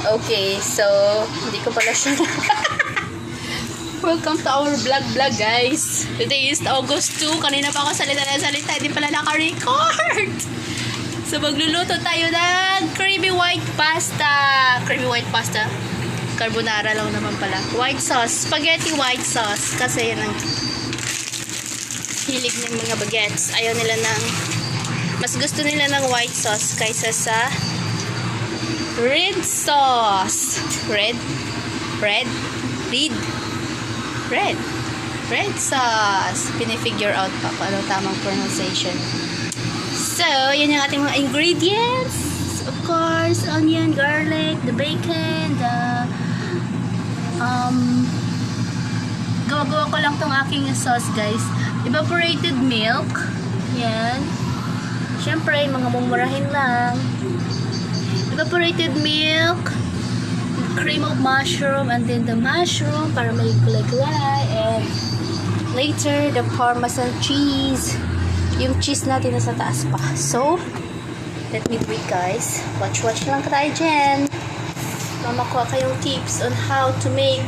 Okay, so hindi ko pala siya Welcome to our vlog guys. Today is August 2. Kanina pa ako salita, hindi pala naka-record. So magluluto tayo ng creamy white pasta. Creamy white pasta. Carbonara lang naman pala. White sauce. Spaghetti white sauce. Kasi yan ang hilig ng mga bagets. Ayaw nila ng mas gusto nila ng white sauce kaysa sa red sauce. Red sauce. Pinifigure out pa kung anong tamang pronunciation. So, yun yung ating mga ingredients. Of course, onion, garlic, the bacon, the gawa-gawa ko lang tong aking sauce, guys. Evaporated milk. Yan. Siyempre, mga mumurahin lang. Evaporated milk, cream of mushroom, and then the mushroom para may kulay-kulay, and later the parmesan cheese. Yung cheese natin nasa taas pa. So, let me do it, guys. Watch lang tayo dyan. Mamakuha kayong tips on how to make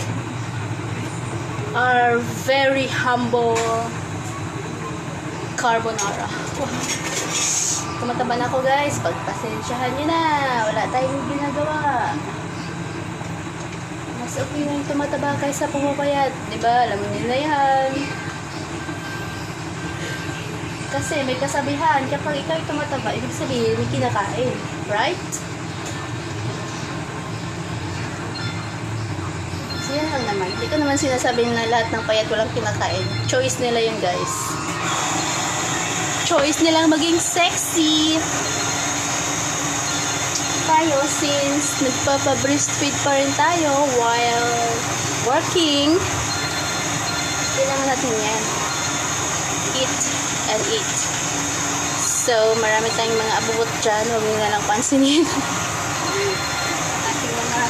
our very humble carbonara. Tumataba na ako, guys. Pagpasensyahan nyo na. Wala tayong ginagawa. Mas okay na yung tumataba kaysa pumapayat. Diba? Alam mo nila yan. Kasi may kasabihan, kapag ikaw yung tumataba, ibig sabihin, may kinakain. Right? So, yan lang naman. Hindi ko naman sinasabi na lahat ng payat walang kinakain. Choice nila yun, guys. Choice nilang maging sexy. Tayo, since nagpapa-breastfeed pa rin tayo while working, kailangan natin yan. Eat and eat. So, marami tayong mga abubot dyan. Huwag nyo na lang pansinin. Ating mga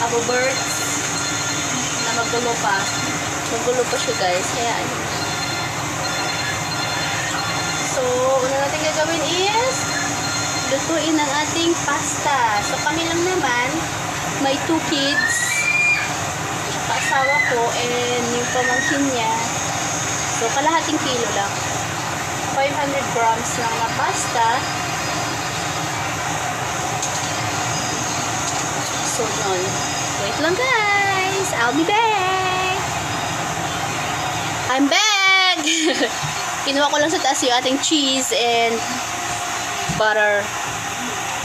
abubirds na magulo pa. Magulo pa siya, guys. Kaya, so, una natin gagawin is lutuin ang ating pasta. So, kami lang naman, may 2 kids, tsaka asawa ko, and yung pamangkin niya. So, kalahating kilo lang. 500 grams lang na pasta. So, yun. Wait lang, guys. I'll be back. I'm back! Kinuha ko lang sa taas yung ating cheese and butter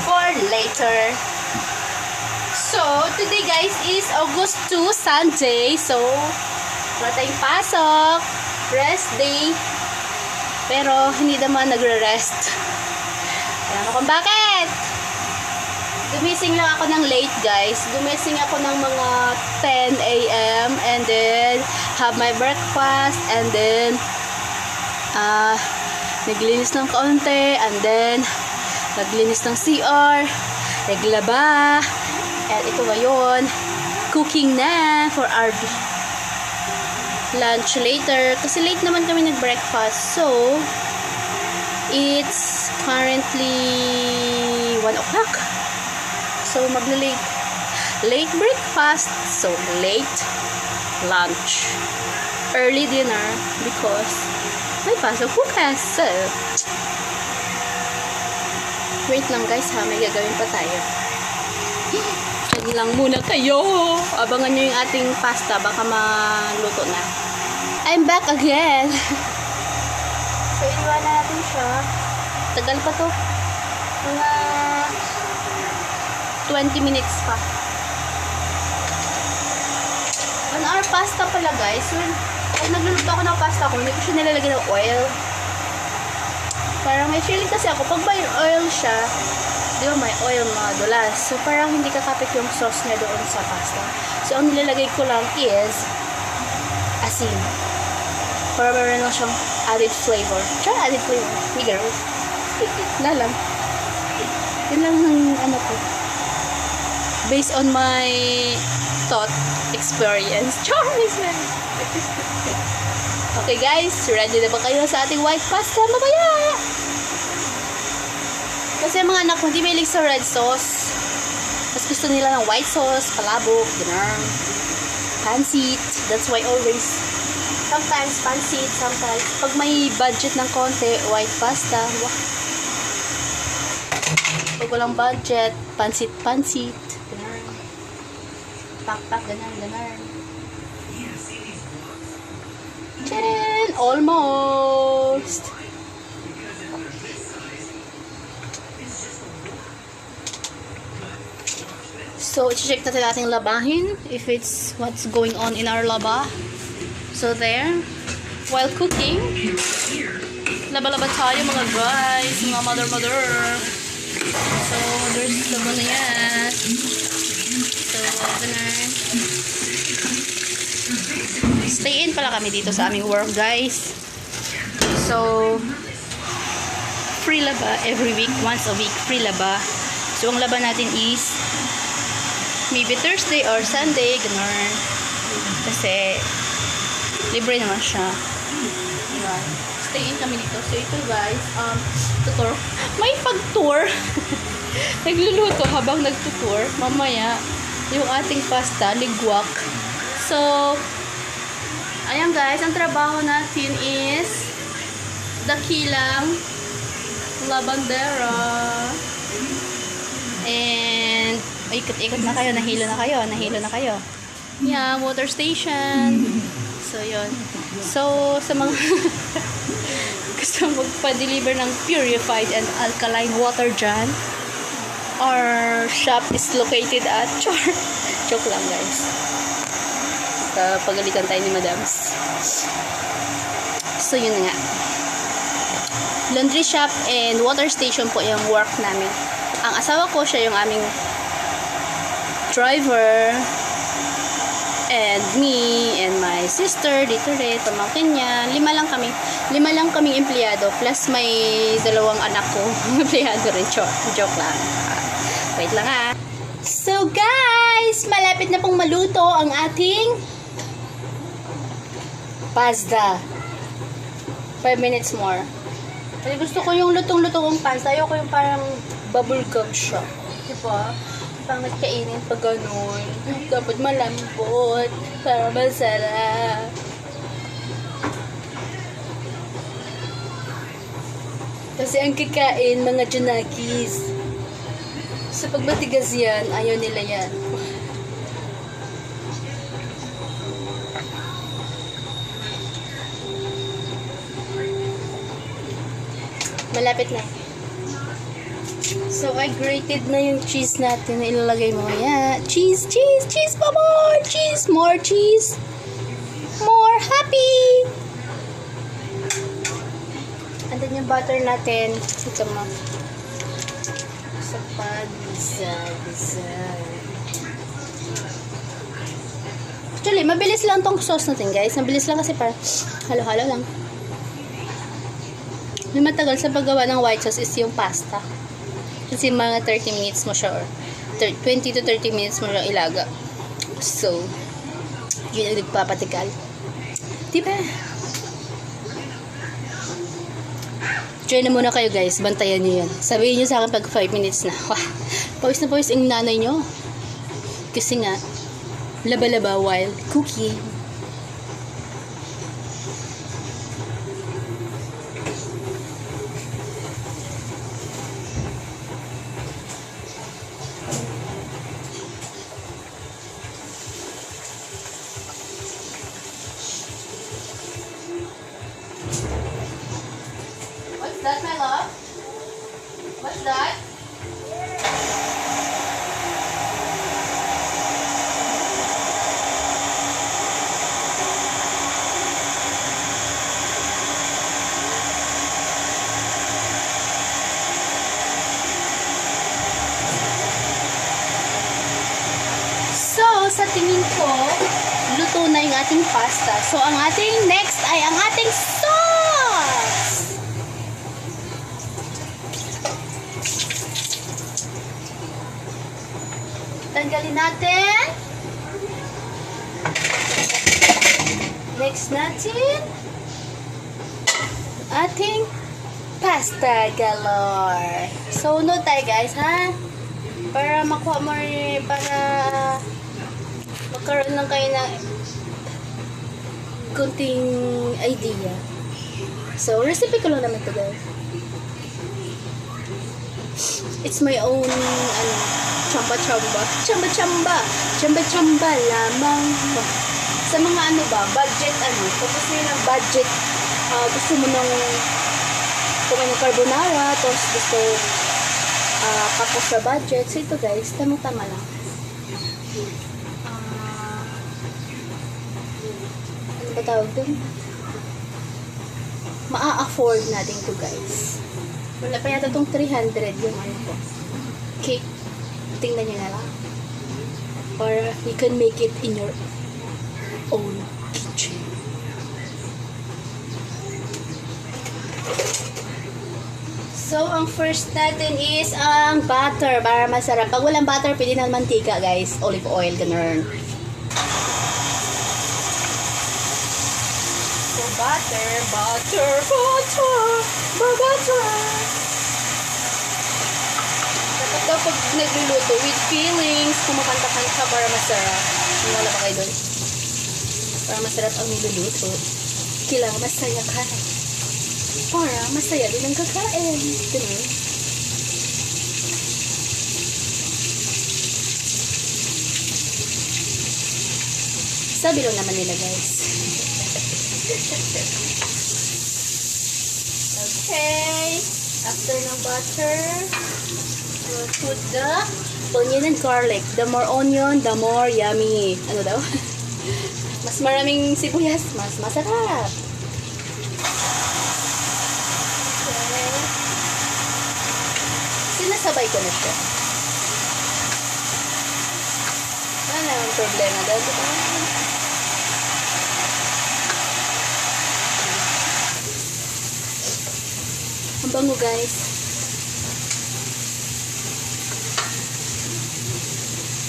for later. So, today guys is August 2, Sunday. So, wala tayong pasok. Rest day. Pero, hindi naman nagre-rest. Alam mo kung bakit? Gumising lang ako ng late, guys. Gumising ako ng mga 10 a.m. and then have my breakfast and then naglinis ng kaunti, and then naglinis ng CR, naglaba, and ito ngayon, cooking na for our lunch later, kasi late naman kami nag-breakfast. So, it's currently 1 o'clock. So, late breakfast, so late lunch, early dinner, because may pasok bukas. So, wait lang, guys, ha. May gagawin pa tayo. Diyan lang muna kayo. Abangan nyo yung ating pasta. Baka maluto na. I'm back again. So, iwan na natin siya. Tagal pa to. Mga 20 minutes pa. 1 hour pasta pala, guys. Pag nagluluto ako ng pasta ko, hindi ko siya nilalagyan ng oil. Parang may feeling kasi ako, pag may oil siya, di ba may oil madulas. So, parang hindi kakapit yung sauce niya doon sa pasta. So, ang nilalagay ko lang is asin. Para meron lang siyang added flavor. Sure, added flavor. Me girl. Na lang. Yun lang ang ano ko. Based on my thought experience. Charles, man. Okay, guys. Ready na ba kayo sa ating white pasta? Mamaya! Kasi mga anak ko, hindi mahilig sa red sauce. Tapos gusto nila ng white sauce, palabok, gano'n. Pancit. That's why always, sometimes pancit, sometimes, pag may budget ng konti, white pasta. Pag walang budget, pancit. Gano'n. Pak, gano'n. Tcharan! Almost! So, i-check natin ating labahin if it's what's going on in our laba. So, there. While cooking, laba-laba tayo mga guys, mga mother. So, there's laba na yan. So, ganun. Stay in pala kami dito sa aming work, guys. So, free laba every week, once a week, free laba. So, ang laba natin is maybe Thursday or Sunday, ganun. Kasi, libre naman siya. Diba? Stay in kami dito. So, ito guys, tutor. May pag-tour. Nagluluto habang nagtutour. Mamaya, yung ating pasta, ligwak. So, ayan guys, ang trabaho natin is dakilang labandera. And, ikot-ikot na kayo, nahilo na kayo. Yeah, water station. So, yun. So, sa mga gusto magpa-deliver ng purified and alkaline water dyan, our shop is located at joke lang guys. Pagalitan tayo ni madams. So, yun nga. Laundry shop and water station po yung work namin. Ang asawa ko, siya yung aming driver, and me and my sister dito rin, pamangkin niya. Lima lang kaming empleyado, plus may dalawang anak ko empleyado rin. Joke lang. Wait lang ha. So guys, malapit na pong maluto ang ating pasta. 5 minutes more. Kasi gusto ko yung lutong-lutong pasta. Ayoko yung parang bubblegum siya. Diba? Pangit kainin pag ganun. Dapat malambot para masarap. Kasi ang kikain, mga junakis. Sa pag matigas yan, ayaw nila yan. Malapit na. So, I grated na yung cheese natin na ilalagay mo. Yeah. Cheese, more cheese, more cheese. More happy. And then yung butter natin. Ito mo. Sa pagisa. Actually, mabilis lang tong sauce natin, guys. Mabilis lang kasi para halo-halo lang. May matagal sa paggawa ng white sauce is yung pasta. Kasi mga 30 minutes mo siya or 20 to 30 minutes mo siya ilaga. So, yun ang nagpapatigal. Diba? Join na muna kayo guys. Bantayan nyo yan. Sabihin nyo sa akin pag 5 minutes na. Pawis na pawis ang nanay nyo. Kasi nga, laba-laba while cooking. What's that, my love? What's that? So, sa tingin ko, luto na yung ating pasta. So, ang ating next ay ang ating sauce! Tanggalin natin. Next natin, ating pasta galore. So, no tayo guys, ha? para makuha mo rin, para magkaroon lang kayo ng kunting idea. So, recipe ko lang naman ito, guys. It's my own, chamba-chamba lamang. Sa mga budget, tapos yun ang budget, gusto mo nang kumain ng carbonara, tapos gusto, kapos sa budget. So, ito guys, tamang-tama lang. Ano ba tawag dun? Ma-afford natin ito guys. Wala pa yata itong 300 yung ko. Cake. Tingnan nyo na lang. Or you can make it in your own kitchen. So, ang first natin is ang butter para masarap. Pag walang butter, pwede na mantika guys. Olive oil, ganun. So, butter. Dapat daw pag nagluluto with feelings, kumakanta-kanta para masarap. Wala ba kayo doon? Para masarap ang niluluto. Kailangan masaya ka. Para masaya din ang kakain. Diba? Sabi lang naman nila guys. Okay. After ng butter, we'll put the onion and garlic. The more onion, the more yummy. Ano daw? Mas maraming sibuyas, mas masarap. Okay. Sinasabay ko na siya. Wala namang problema daw. Ang bango guys.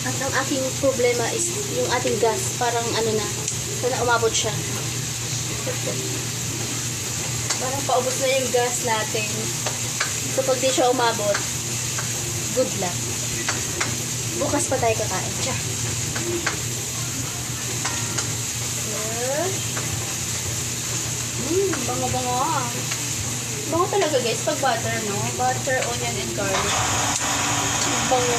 At ang aking problema is yung ating gas. Parang na. Sana umabot siya. Parang paubos na yung gas natin. So pag di siya umabot, good luck. Bukas pa tayo kakain. Tiyan. Bango-bango ah. Bango talaga guys, pag butter, no? Butter, onion, and garlic. Bango.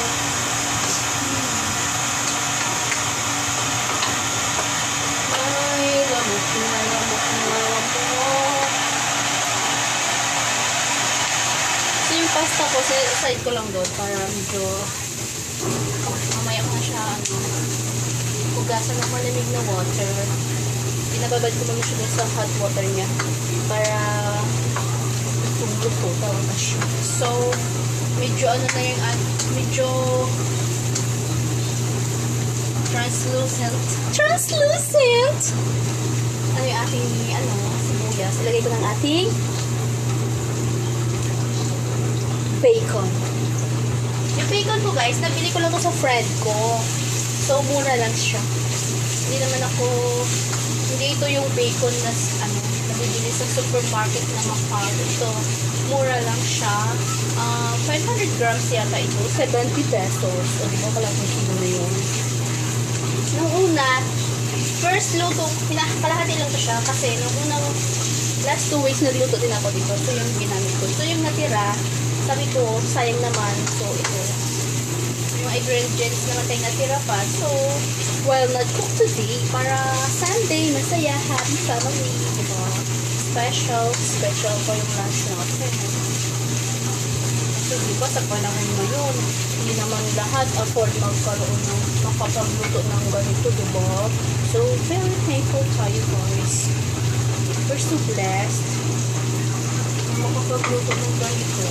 Ay, lamok na. So, yung pasta ko, side ko lang doon para medyo mamaya ko na siya, hugasan ng malamig na water. Pinababad ko muna siya sa hot water niya para tumulo tawag na siya. So, medyo na yung medyo translucent. Ano yung ating sibuyas. Ilagay ko ng ating bacon. Yung bacon ko guys, nabili ko lang to sa friend ko. So, mura lang siya. Hindi ito yung bacon na nabibili sa supermarket na makar. Ito, mura lang siya. 500 grams yata ito. 70 pesos. O, di ba pala kung kilo na yun. Nung una, first luto, kalahati lang to siya. Kasi nung unang last 2 weeks nagluto din ako dito. So, yung ginamit ko. So, yung natira, sabi ko, sayang naman. So, ito. Yung ingredients naman tayo natira pa. So, well, nag-cook today para Sunday, masaya, happy family. Diba? Special po yung lunch natin. So, diba, sa panahon ngayon, hindi naman lahat afford magkaroon ng makapagluto ng ganito, diba? So, very thankful tayo, guys. We're so blessed na makapagluto ng ganito.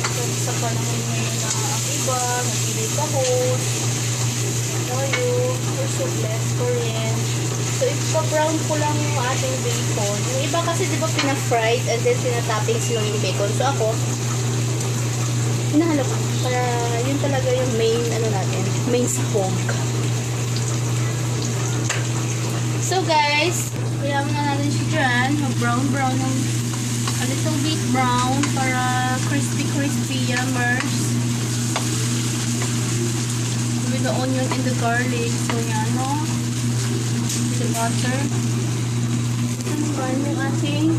Kasi sa panahon ngayon na ang iba, nag-ilig kahos, tayo, we're so blessed for rin. So, ipa-brown ko lang yung ating bacon. Yung iba kasi, di ba, pina-fried and then tinatopping sila yung bacon. So, ako, hinahalo ko. Para, yun talaga yung main, natin, main spog. So, guys, kailangan na natin siya dyan. Mag-brown ng a little bit brown para crispy yummers. the onion and the garlic. So, yan, no? The butter. Yung ating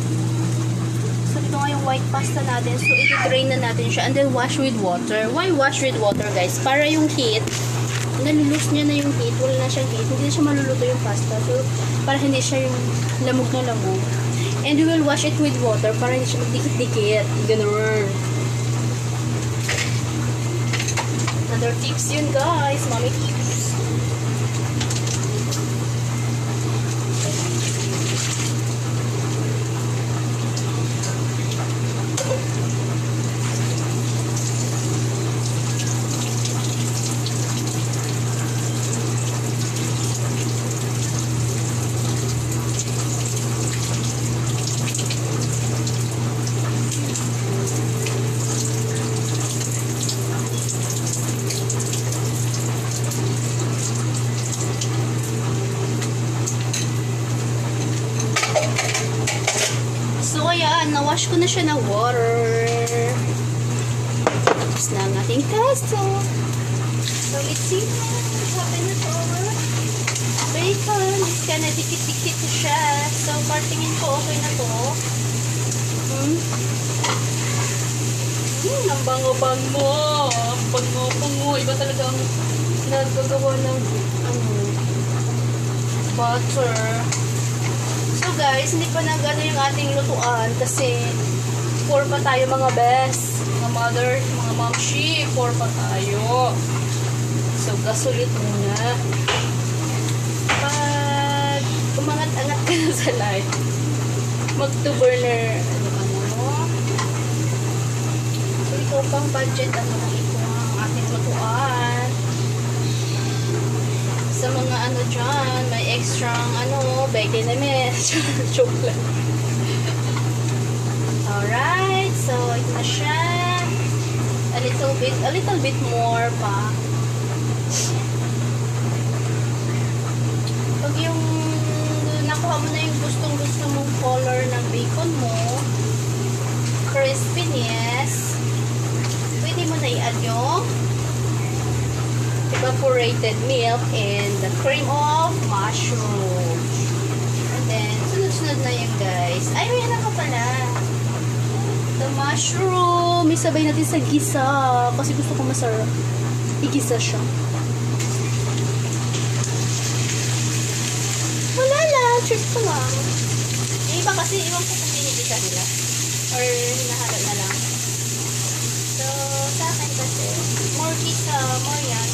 so ito nga yung white pasta natin, so i-drain na natin siya and then wash with water. Why wash with water, guys? Para yung heat, nalulus niya na yung heat, wala na siyang heat, hindi na siya maluluto yung pasta, so para hindi siya yung lamog na lamog. And we will wash it with water para hindi siya magdikit-dikit, ganun. Another tips yun, guys, mommy tips. So, ayan, na-wash ko na siya ng water. Tapos na ang ating pesto. So, let's see what happened to our bacon. It's kinda dikit-dikit na siya. So, partingin ko, okay na to. Ang bango-bango. Bango-bango. Iba talaga ang nagagawa ng butter. So guys, hindi pa nag-ano yung ating lutuan kasi 4 pa tayo mga best, mga mother, mga momshi, 4 pa tayo. So gasulit muna. Pag umangat-angat ka na sa light, mag-to-burner, so ito pang budget, ito ang ating lutuan. Sa mga dyan, may extra bacon na may joke lang. Alright, so ito na siya. A little bit more pa. Pag yung nakuha mo na yung gustong-gusto mong color ng bacon mo, crispiness, pwede mo na i-add yung evaporated milk and the cream of mushroom. And then, sunod-sunod na yun, guys. Ay, may anak ka pala. The mushroom. Isabay natin sa gisa. Kasi gusto ko masarap. Igisa siya. Wala lang. Cheers ko lang. Yung iba kasi, iwan ko kung pinigisa nila. Or hinahalot na lang. So, sa akin kasi, more gisa, more yan.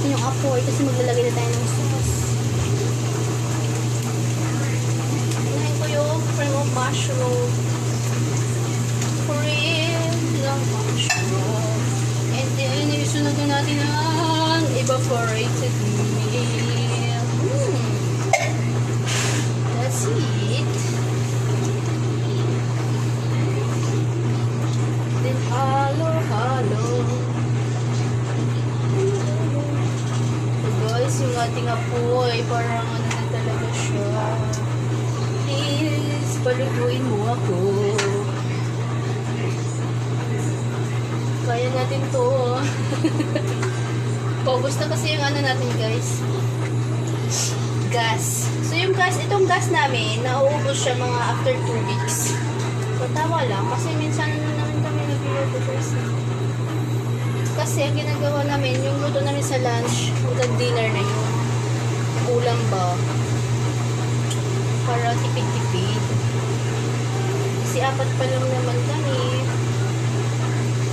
Yung apoy kasi maglalagay na tayo ng sauce. Unahin ko yung cream of mushroom. Cream ng mushroom. And then, isunod na natin ang evaporated milk. That's it. Then, halo. Yung ating apoy, parang na talaga siya. Please, palutuin mo ako. Kaya natin to. Paubos na kasi yung natin, guys. Gas. So yung gas, itong gas namin, nauubos siya mga after 2 weeks. So tama lang, kasi minsan naman kami nag-iubo, guys. Kasi ang ginagawa namin, yung luto namin sa lunch, hanggang dinner na yun. Ulam ba? Para tipid-tipid. Kasi 4 pa lang naman kami.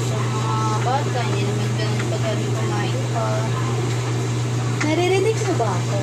Sa mga bata, hindi naman ganun pagaling kumain pa. Naririnig mo ba ako?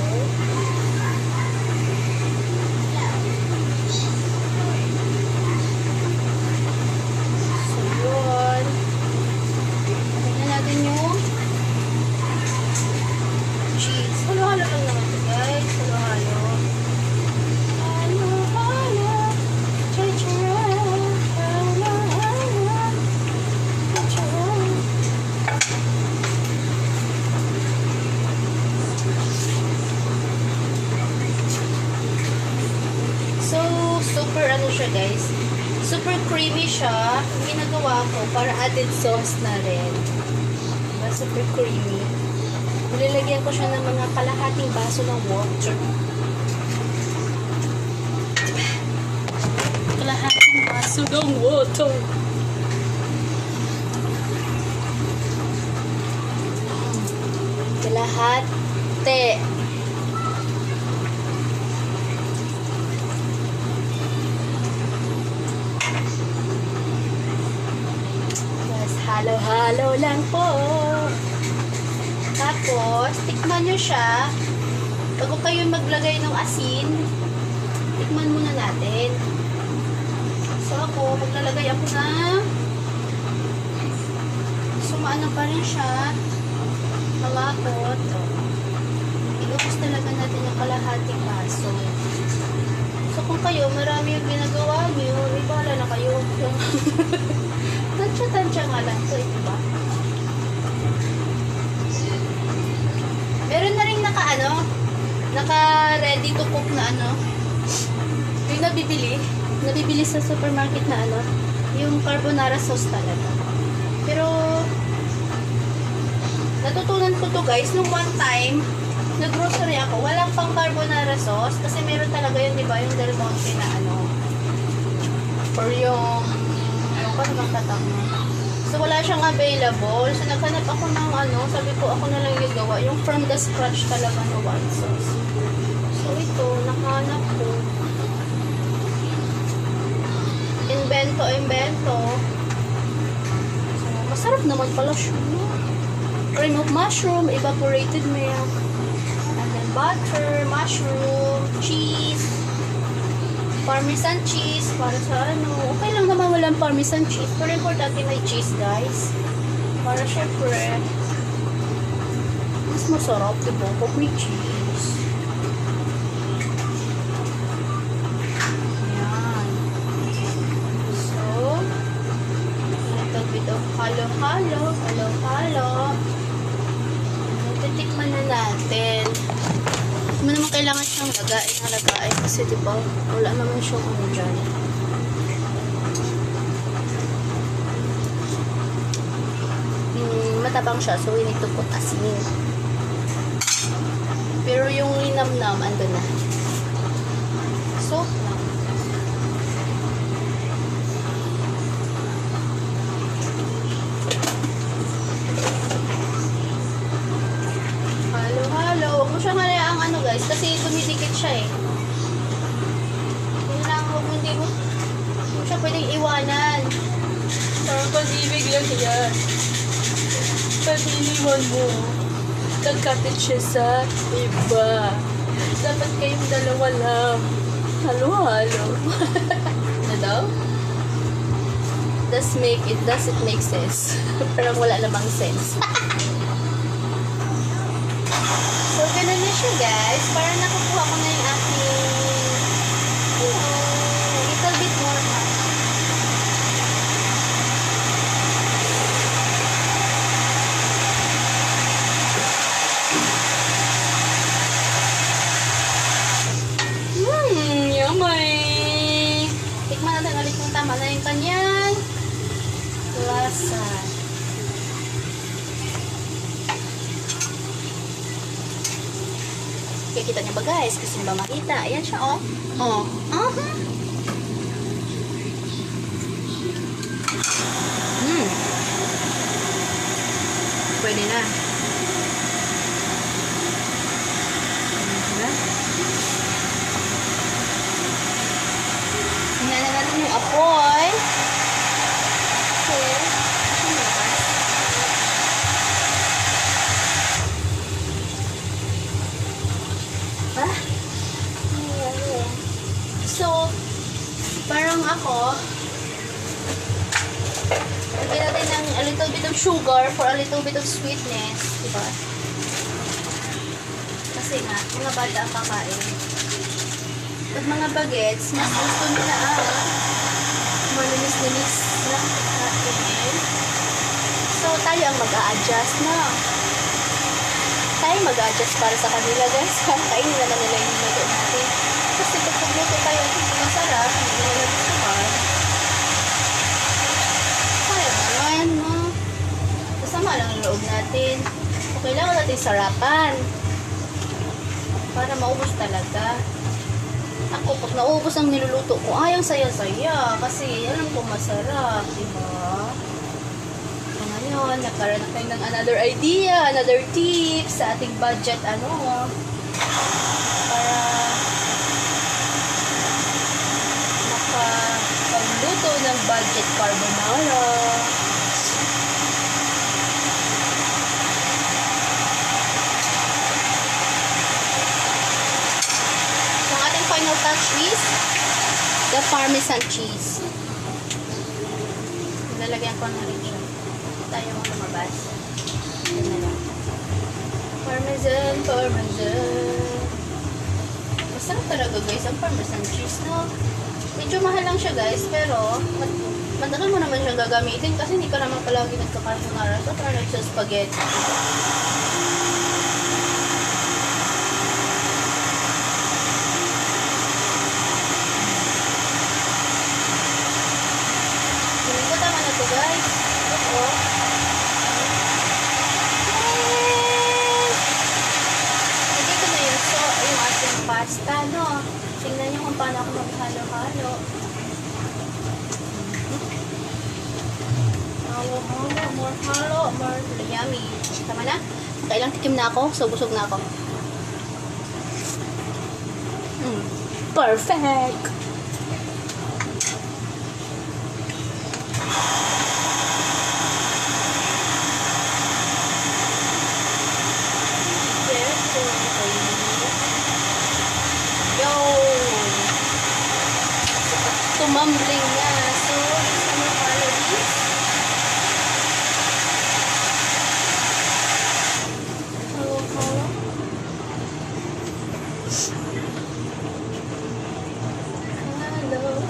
ano siya guys, super creamy siya. Ginagawa ko para added sauce na rin. Diba? Super creamy. Nilalagyan ko siya ng mga kalahating baso ng water. Kalahating baso ng water. Kalahati. Halo-halo lang po. Tapos, tikman nyo siya. Bago kayo maglagay ng asin, tikman muna natin. So, ako, maglalagay ako ng sumaano pa rin siya. Malapot. Iubos talaga natin yung kalahating baso. So, kung kayo, marami yung ginagawa nyo, ibala na kayo. Tansya-tansya nga lang ito, diba? Meron na rin naka-ready to cook na yung nabibili sa supermarket na yung carbonara sauce talaga. Pero, natutunan ko to guys, nung one time, nag-grocery ako, walang pang carbonara sauce, kasi meron talaga yun, diba, yung Del Monte na or yung paano bang tatak mo? So, wala siyang available. So, naghanap ako ng sabi ko, ako na lang yung gawa. Yung from the scratch talaga na white sauce. So, ito, nakahanap ko. Invento. So, masarap naman pala siya. Cream of mushroom, evaporated milk, and then butter, mushroom, cheese, Parmesan cheese, para sa okay lang naman walang Parmesan cheese, pero importante may cheese guys. Para syempre, mas masarap, diba? Pag may cheese. Ayan. So, little bit of halo-halo. Titikman na natin. Hindi mo naman kailangan siyang lagain kasi diba, wala naman siyang dyan. Matabang siya, so we need to put asin. Pero yung linamnam, ando na. So, halo-halo. Huwag mo siyang halaang guys, kasi dumidikit siya eh. Yun lang, hindi mo siya pwedeng iwanan. Parang pag-ibig lang yan. Pag-iniwan mo, nagkapit siya sa iba. Dapat kayong dalawa lang. Halo-halo. Ano daw? Does it make sense? Parang wala namang sense. So, ganun na siya guys. Parang nakukuha ko na yung aking little bit more hot. Yummy! Tikman natin ulit kung tama na yung kanyang lasa. Kita niya ba guys? Gusto niyo ba makita? Ayan siya oh. Pwede na. Tingnan na natin yung apoy. Okay. So, parang ako, lagyan natin ng a little bit of sugar for a little bit of sweetness. Diba? Kasi nga, mga bata ang kakain. Pag mga bagets, mas gusto nila malinis-linis na kakain. So, tayo ang mag-a-adjust na. Tayo mag-a-adjust para sa kanila guys. Kainin naman nila yung luto natin. Kasi pag pagluto tayo, hindi masarap, hindi nila masarapan. Para maubos talaga. Ako, pag naubos ang niluluto ko, ay, ang saya-saya. Kasi, alam ko masarap, diba? So, ngayon, nagkaroon na tayo ng another idea, another tip sa ating budget, para makapagluto ng budget carbonara. Final touch is the Parmesan cheese. Lalagyan ko na rin siya. Tayo mo lumabas. Yan na lang. Parmesan. Masarap talaga guys ang Parmesan cheese, no? Medyo mahal lang siya guys, pero matagal mo naman siyang gagamitin kasi hindi ka naman palagi nagka-carbonara. So, try sa spaghetti. Guys, ito. Hindi ko na yung ating pasta, no? Tingnan nyo kung paano ako maghalo-halo. More yummy. Tama na? Kailang tikim na ako, so busog na ako. Perfect! Tumambling na. So, sama follow this.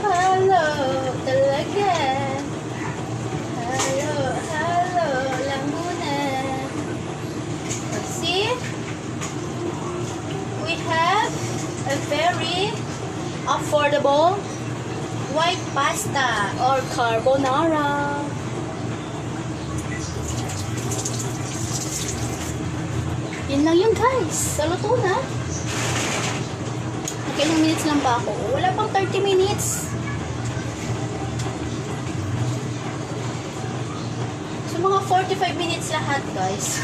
Hello. Talaga. Hello. Lang muna. See? We have a very affordable white pasta or carbonara. Yun lang yun guys. Saluto na. Ilang minutes lang ba ako? Wala pang 30 minutes. So mga 45 minutes lahat guys.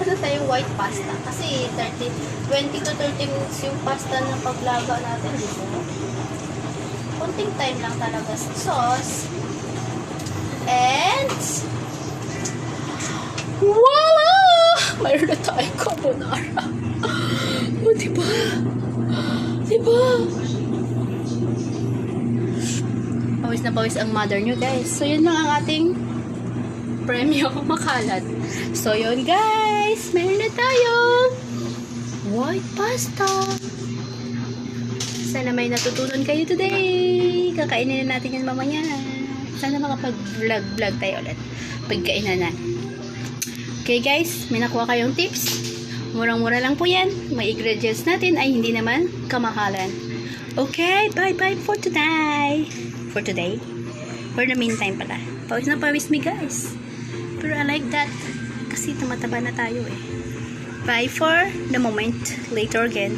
Ano tayong white pasta? Kasi 20 to 30 minutes yung pasta ng paglaga natin. Dito. Kunting time lang talaga sa sauce. And voila! Mayroon na tayong carbonara. O, diba? Pawis na pawis ang mother nyo, guys. So, yun lang ang ating premyo makalat. So, yun, guys. Mayroon na tayong white pasta. Sana may natutunan kayo today. Kakainin na natin yan mamaya. Sana makapag-vlog tayo ulit. Pagkainan na. Okay guys, may nakuha kayong tips. Murang-mura lang po yan. May ingredients natin ay hindi naman kamahalan. Okay, bye-bye for today. For the meantime pala. Pawis na pawis me guys. Pero I like that. Kasi tumataba na tayo eh. Bye for the moment. Later again.